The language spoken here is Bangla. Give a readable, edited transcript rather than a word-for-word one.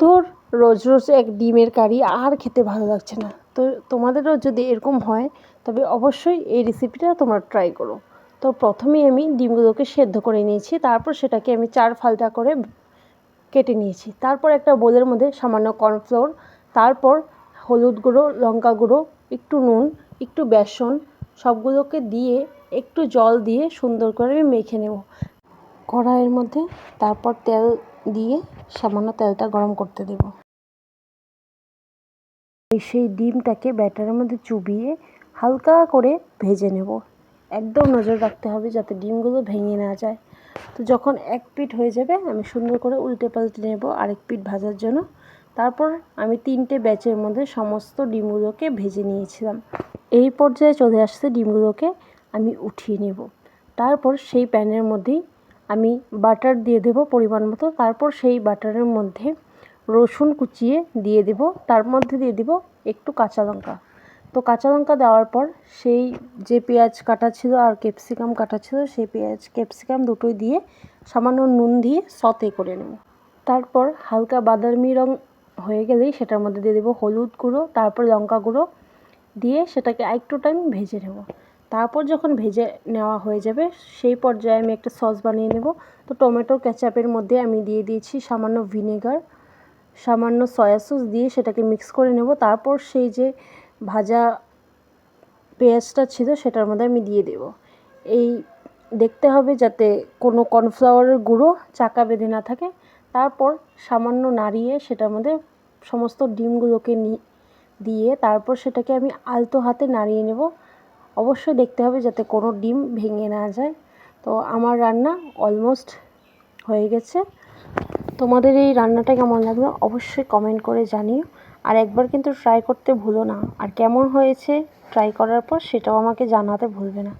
ধুর রোজ রোজ এক ডিমের কারি আর খেতে ভালো লাগছে না। তো তোমাদেরও যদি এরকম হয় তবে অবশ্যই এই রেসিপিটা তোমরা ট্রাই করো। তো প্রথমেই আমি ডিমগুলোকে সেদ্ধ করে নিয়েছি, তারপর সেটাকে আমি 4 ফালটা করে কেটে নিয়েছি। তারপর একটা বোলের মধ্যে সামান্য কর্নফ্লোর, তারপর হলুদ গুঁড়ো, লঙ্কা গুঁড়ো, একটু নুন, একটু বেসন সবগুলোকে দিয়ে একটু জল দিয়ে সুন্দর করে আমি মেখে নেব কড়াইয়ের মধ্যে। তারপর তেল দিয়ে সামান্য তেলটা গরম করতে দেব। সেই ডিমটাকে ব্যাটারের মধ্যে চুবিয়ে হালকা করে ভেজে নেব। একদম নজর রাখতে হবে যাতে ডিমগুলো ভেঙে না যায়। তো যখন এক পিঠ হয়ে যাবে আমি সুন্দর করে উল্টে পাল্টে নেব আরেক পিঠ ভাজার জন্য। তারপর আমি 3টে ব্যাচের মধ্যে সমস্ত ডিমগুলোকে ভেজে নিয়েছিলাম। এই পর্যায়ে চলে আসছে ডিমগুলোকে আমি উঠিয়ে নেব। তারপর সেই প্যানের মধ্যেই আমি বাটার দিয়ে দেব পরিমাণ মতো। তারপর সেই বাটারের মধ্যে রসুন কুচিয়ে দিয়ে দেব, তার মধ্যে দিয়ে দেব একটু কাঁচা লঙ্কা। তো কাঁচা লঙ্কা দেওয়ার পর সেই যে পেঁয়াজ কাটা ছিল আর ক্যাপসিকাম কাটা ছিল সেই পেঁয়াজ ক্যাপসিকাম দুটোই দিয়ে সামান্য নুন দিয়ে সতে করে নেব। তারপর হালকা বাদামি রং হয়ে গেলেই সেটার মধ্যে দিয়ে দেবো হলুদ গুঁড়ো, তারপর লঙ্কা গুঁড়ো দিয়ে সেটাকে আরেকটু টাইম ভেজে নেব। তারপর যখন ভেজে নেওয়া হয়ে যাবে সেই পর্যায়ে আমি একটা সস বানিয়ে নেব। তো টমেটো কেচাপের মধ্যে আমি দিয়ে দিয়েছি সামান্য ভিনেগার, সামান্য সয়া সস দিয়ে সেটাকে মিক্স করে নেব। তারপর সেই যে ভাজা পেঁয়াজটা ছিল সেটার মধ্যে আমি দিয়ে দেব। এই দেখতে হবে যাতে কোনো কর্নফ্লাওয়ারের গুঁড়ো চাকা বেঁধে না থাকে। তারপর সামান্য নাড়িয়ে সেটার মধ্যে সমস্ত ডিমগুলোকে দিয়ে তারপর সেটাকে আমি আলতো হাতে নাড়িয়ে নেব। অবশ্যই দেখতে হবে যাতে কোনো ডিম ভেঙে না যায়। তো আমার রান্না অলমোস্ট হয়ে গেছে। তোমাদের এই রান্নাটা কেমন লাগলো অবশ্যই কমেন্ট করে জানিও। আর একবার কিন্তু ট্রাই করতে ভুলো না। আর কেমন হয়েছে ট্রাই করার পর সেটাও আমাকে জানাতে ভুলবে না।